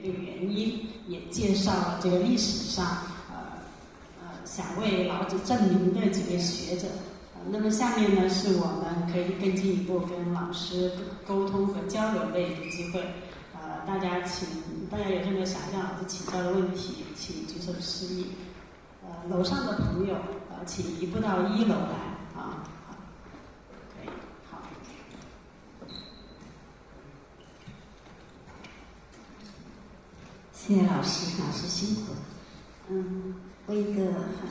一个原因，也介绍了这个历史上想为老子证明的几位学者。那么下面呢，是我们可以更进一步跟老师沟通和交流的一个机会。大家有任何想向老师请教的问题，请举手示意。楼上的朋友，请移步到1楼来啊。好，可以，好。谢谢老师，老师辛苦了。问一个很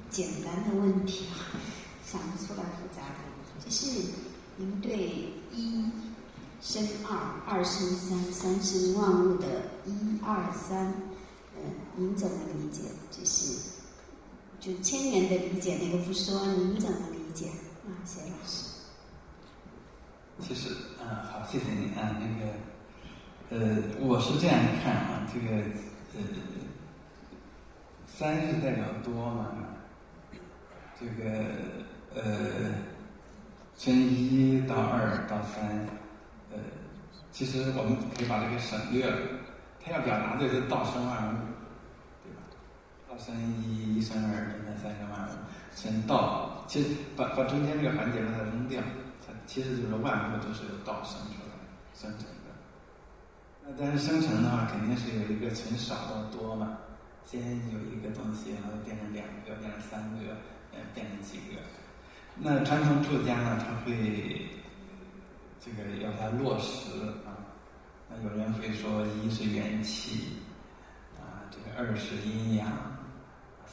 简单的问题，想不出来复杂的，就是您对一生二，二生三，三生万物的1、2、3，您怎么理解？就千年的理解那个不说，您怎么理解？谢谢老师。其实好，谢谢你啊。我是这样看啊，这个3是代表多嘛，这个从1到2到3，其实我们可以把这个省略了，它要表达的是道生万物，对吧？道生一，一生二，三生万物，生道。其实把中间这个环节把它扔掉，它其实就是万物都是由道生出来生成的。那但是生成的话，肯定是有一个从少到多嘛，先有一个东西，然后变成2个，变成3个，变成几个。那传统儒家呢，他会这个要它落实啊。那有人会说1是元气啊，这个2是阴阳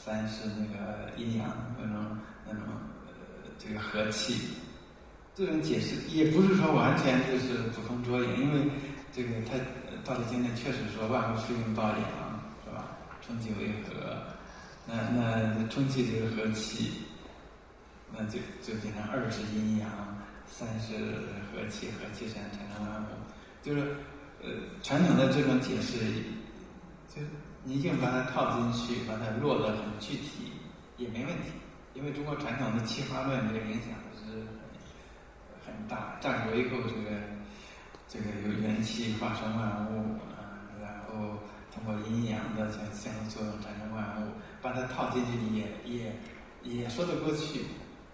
，3是那个阴阳那种这个和气。这种解释也不是说完全就是捕风捉影，因为这个他《道德经》里确实说万物复用道养，是吧？充气为和，那充气就是和气，那就变成2是阴阳，3是和气，和气产生万物。就是传统的这种解释，就是你硬把它套进去，把它落得很具体也没问题，因为中国传统的气化论这个影响是很大。战国以后，这个有元气化生万物啊，然后通过阴阳的相互作用产生万物，把它套进去也说得过去。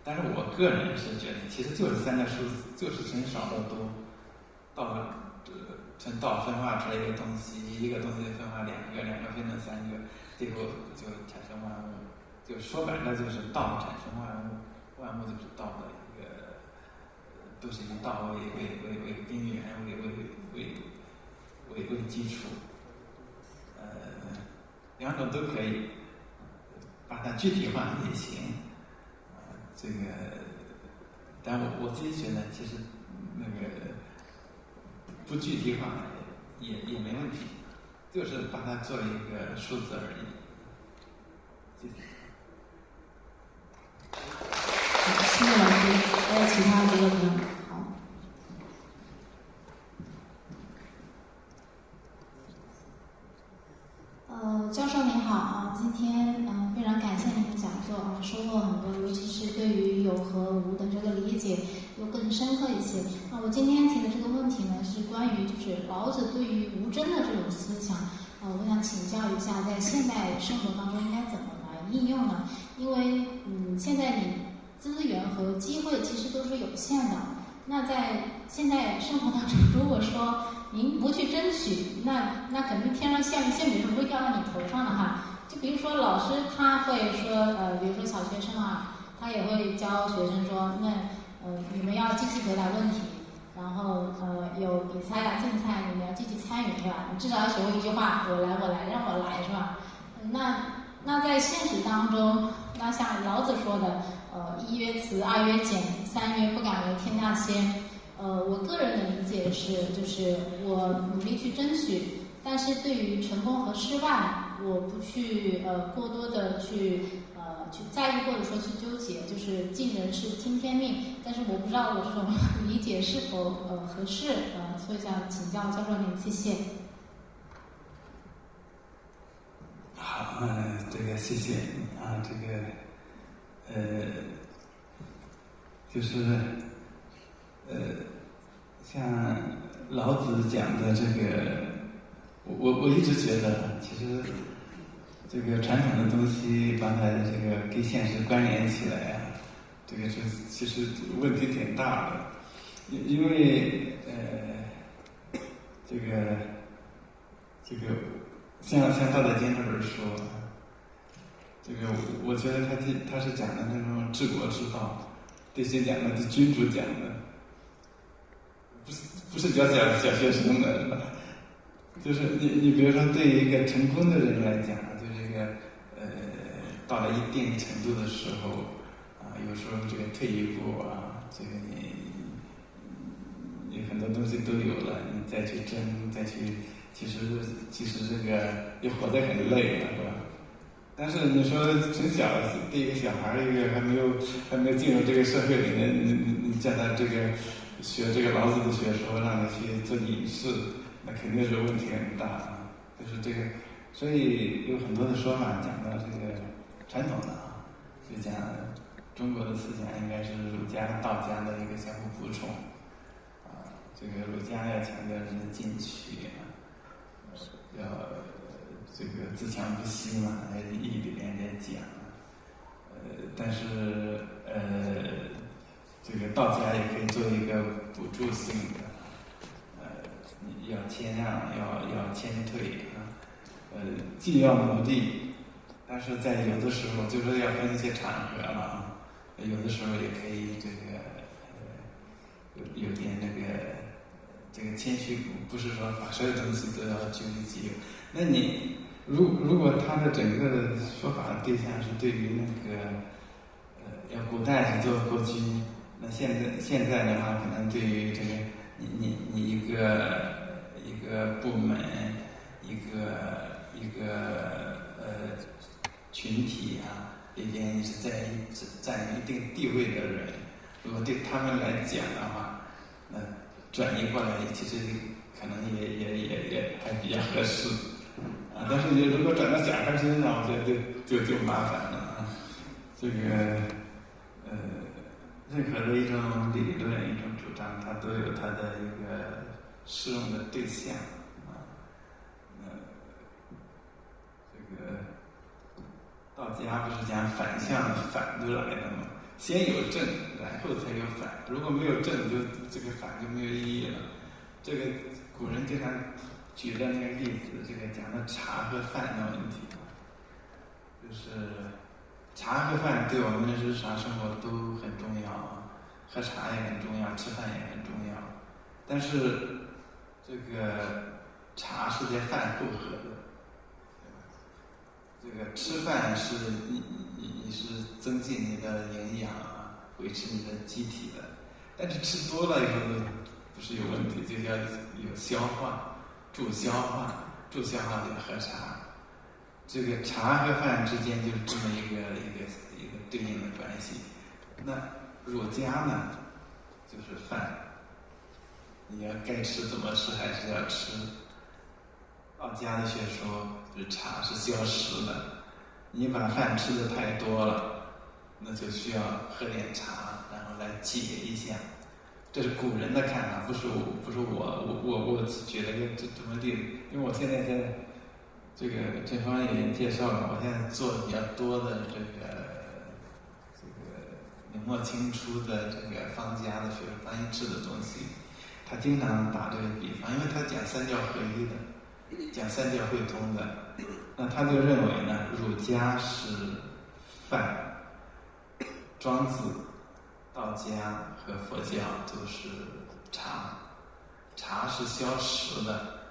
但是我个人是觉得，其实就是3个数字，就是从少到多，从道分化出来一个东西，一个东西分化2个，2个分成3个，最后就产生万物。就说白了，就是道产生万物，万物就是道的一个，都是以道为根源，为基础。2种都可以，把它具体化也行。这个，但我自己觉得，其实那个不具体化也没问题，就是把它做一个数字而已。谢谢。谢谢老师，还有其他的朋友？好。教授您好啊，今天非常感谢您的讲座啊，收获很多，尤其是对于有和无的这个理解又更深刻一些。我今天提的这个问题呢，是关于就是老子对于无争的这种思想，我想请教一下，在现代生活当中应该怎么来应用呢？因为现在你资源和机会其实都是有限的。那在现在生活当中，如果说您不去争取，那肯定天上馅饼是不会掉到你头上的哈。就比如说老师他会说，比如说小学生啊，他也会教学生说，那你们要积极回答问题，然后有比赛啊竞赛，你们要积极参与，是吧？你至少要学会一句话，我来，让我来，是吧？那在现实当中，那像老子说的，一曰辞，二曰俭，三曰不敢为天下先。我个人的理解是，就是我努力去争取，但是对于成功和失败，我不去过多的去在意或者说去纠结，就是尽人事听天命。但是我不知道我这种理解是否合适，所以想请教教授您，谢谢。好，这个谢谢啊，这个就是像老子讲的这个我一直觉得，其实这个传统的东西把它这个跟现实关联起来啊，这个其实问题挺大的，因为这个像《道德经》这本书，这个我觉得他是讲的那种治国之道，对谁讲的？对君主讲的，不是教小学生的，是吧？就是你比如说对于一个成功的人来讲，就这个到了一定程度的时候啊，有时候这个退一步啊，这个你很多东西都有了，你再去争，再去，其实这个也活得很累了，是吧？但是你说从小对一个小孩一个还没有进入这个社会里面，你叫他这个学这个老子的学说，让他去做隐士，那肯定是问题很大啊。就是这个，所以有很多的说法讲到这个传统的啊，就讲中国的思想应该是儒家、道家的一个相互补充啊。这个儒家要强调人的进取啊，要这个自强不息嘛，义里面在讲，但是这个道家也可以做一个补助性的，要谦让，要谦退啊，既要努力，但是在有的时候就是要分一些场合了啊，有的时候也可以这个有点那个这个谦虚，不是说把所有东西都要据为己有。那你如果他的整个的说法的对象是对于那个要古代是做国君，那现在的话，可能对于这个你一个部门一个群体啊里边你是占一定地位的人，如果对他们来讲的话，那转移过来其实可能也还比较合适啊。但是你如果转到小孩身上，我觉得就麻烦了啊。这个任何的一种理论、一种主张，它都有它的一个适用的对象啊。这个道家不是讲反向反过来的吗？先有正，然后才有反。如果没有正，就这个反就没有意义了。这个古人经常举的那个例子，这个讲的茶和饭的问题，就是茶和饭对我们的日常生活都很重要啊，喝茶也很重要，吃饭也很重要。但是这个茶是在饭后喝的，这个吃饭是你是增进你的营养啊，维持你的机体的。但是吃多了以后呢，不是有问题，就要有消化，助消化就喝茶。这个茶和饭之间就是这么一个对应的关系。那儒家呢，就是饭，你要该吃怎么吃还是要吃。道家的学说就是茶是消食的，你把饭吃的太多了，那就需要喝点茶，然后来解一下。这是古人的看法，不是我举了个这么例子，因为我现在在这个这方面也介绍了，我现在做的比较多的这个明末清初的这个方家的学说方一智的东西，他经常打这个比方，因为他讲三教合一的，讲三教汇通的，那他就认为呢，儒家是饭，庄子、道家和佛教都是茶，茶是消食的。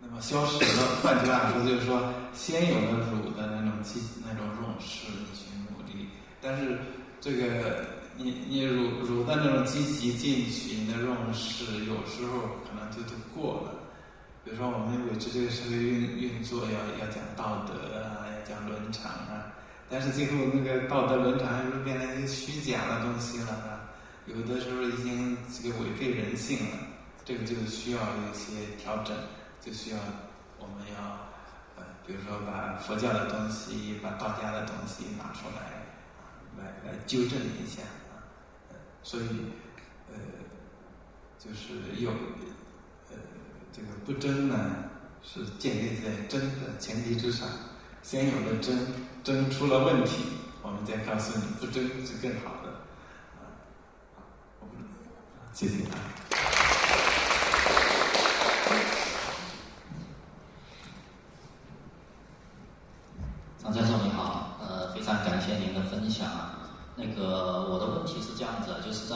那么消食的，换句话说就是说，先有了儒的那种重视，你去努力，但是这个你儒的那种积极进取，你的重视，有时候可能就过了。比如说我们维持这个社会运作要讲道德啊，要讲伦常啊，但是最后那个道德伦常又变成一个虚假的东西了啊，有的时候已经这个违背人性了，这个就需要一些调整，就需要我们要比如说把佛教的东西、把道家的东西拿出来纠正一下啊，所以就是有这个不争呢，是建立在真的前提之上，先有了真，真出了问题，我们再告诉你不真是更好的。谢谢啊。张教授你好，非常感谢您的分享啊。我的问题是这样子，就是在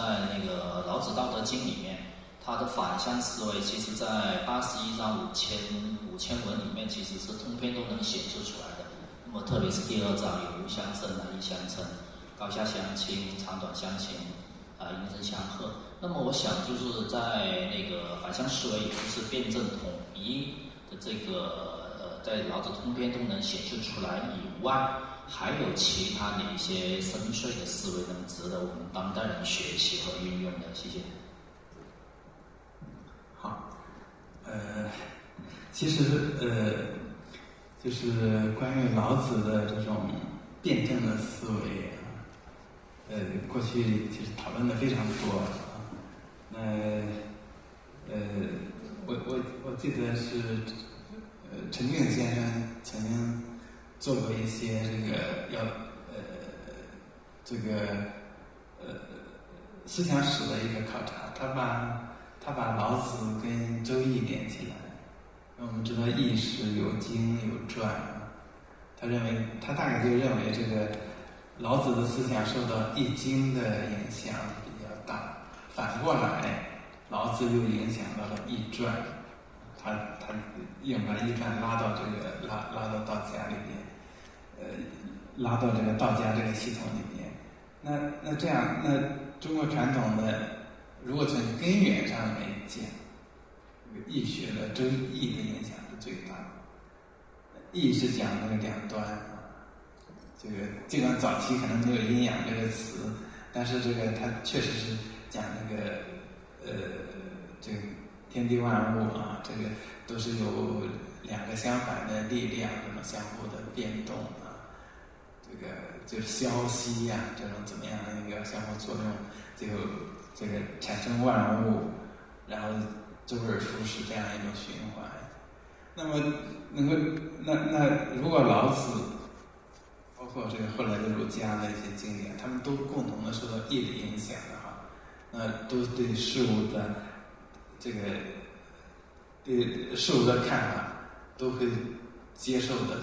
老子《道德经》里面，它的反向思维，其实在81章5000文里面，其实是通篇都能显示出来的。那么特别是第2章有无相称、难易相称、高下相倾、长短相倾、音声相和。那么我想就是在反向思维，也就是辩证统一的在老子通篇都能显示出来以外，还有其他哪些深邃的思维能值得我们当代人学习和运用的？谢谢。好，其实就是关于老子的这种辩证的思维啊，过去其实讨论的非常多啊。我记得是陈俊先生曾经做过一些思想史的一个考察，他把老子跟周易连起来。我们知道易是有经有传，他大概就认为这个老子的思想受到易经的影响比较大，反过来老子又影响到了易传。他又把易传拉到道家里边，拉到这个道家这个系统里边。那这样，那中国传统的，如果从根源上来讲，易学的周易的影响是最大的。易是讲那个两端啊，尽管早期可能没有阴阳这个词，但是它确实是讲天地万物啊，都是有两个相反的力量，那么相互的变动啊，就是消息呀，这种怎么样的一个相互作用，产生万物，然后周而复始这样一种循环。那么那如果老子，包括后来的儒家的一些经典，他们都共同的受到易的影响的话，那都对事物的对事物的看法都会接受的，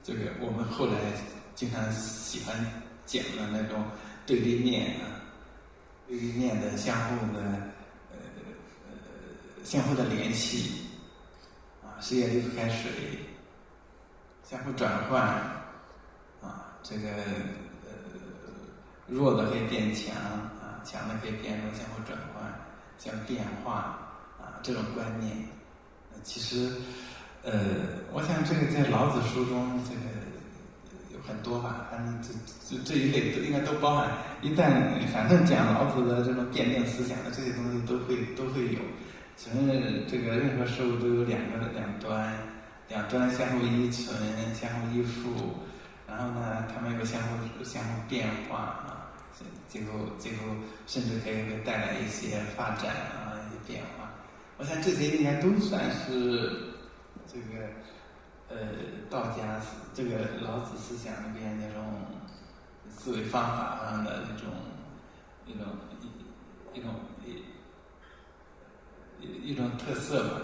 就是我们后来经常喜欢讲的那种对立面的相互的联系啊，水也离不开水，相互转换啊，弱的可以变强啊，强的可以变弱，相互转换，相互变化啊，这种观念，其实我想在老子书中有很多吧，反正这一类应该都包含。一旦反正讲老子的这种辩证思想的这些东西都会有。承认任何事物都有两端相互依存、相互依附，然后呢，它们又相互变化啊，最后甚至可以带来一些发展啊，一些变化。我想这些应该都算是道家老子思想里边那种思维方法上的一种特色吧。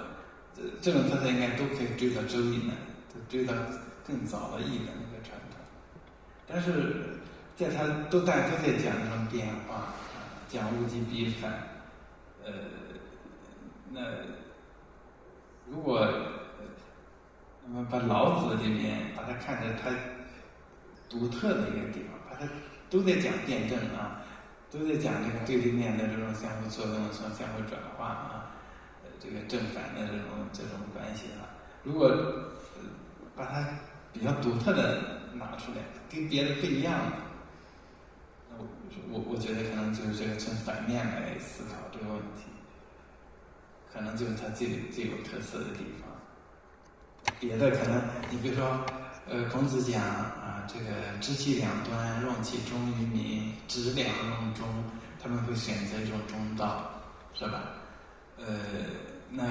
这种特色应该都可以追到周易呢，都追到更早的易的那个传统。但是在他大家都在讲这种变化，讲物极必反。那如果那么把老子里面把它看成它独特的一个地方，把它都在讲辩证啊，都在讲对立面的这种相互作用、相互转化啊，正反的这种关系啊。如果把它比较独特的拿出来，跟别的不一样的，那我觉得可能就是从反面来思考这个问题，可能就是它最有特色的地方。别的可能你比如说，孔子讲啊，知其两端，用其中于民，知两用中，他们会选择一种中道，是吧？那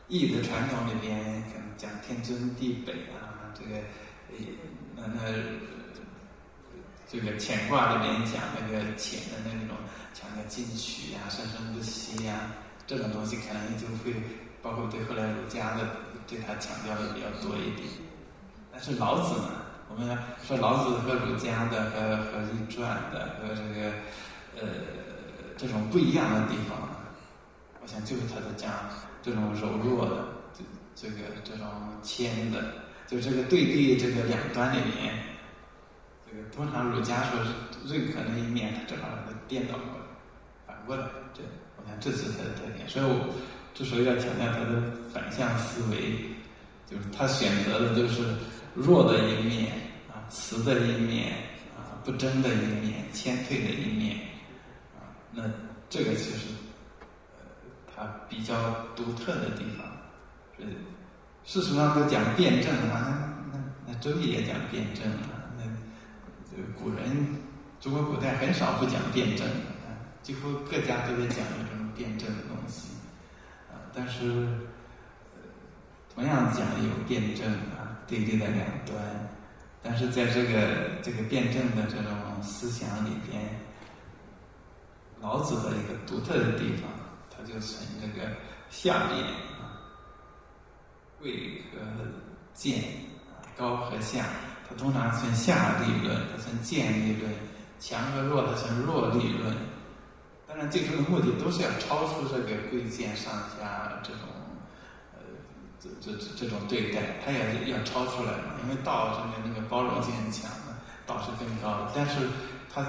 易的传统里边可能讲天尊地北啊，这个这个乾卦里边讲那个乾的那种强调进取啊、生生不息啊，这种东西可能就会包括对后来儒家的对他强调的比较多一点。但是老子呢，我们说老子和儒家的和易传的和这个这种不一样的地方，我想就是他在讲这种柔弱的，这种谦的，就这个对立这个两端里面，这个通常儒家说是认可那一面，他正好把它颠倒过来，反过来，我想这是他的特点。所以我之所以要强调他的反向思维，就是他选择的就是弱的一面啊，慈的一面啊，不争的一面，谦退的一面啊，那这个就是他比较独特的地方。事实上都讲辩证啊，那周易也讲辩证啊，那古人中国古代很少不讲辩证的啊，几乎各家都在讲这种辩证的东西啊，但是同样讲有辩证啊，对立的两端，但是在这个辩证的这种思想里边，老子的一个独特的地方，他就从这个下边啊，贵和贱啊，高和下，他通常从下立论，他从贱立论，强和弱，他从弱立论。当然，最终的目的都是要超出这个贵贱上下这种这种对待，他也要超出来嘛。因为道那个包容性很强的，道是更高的，但是他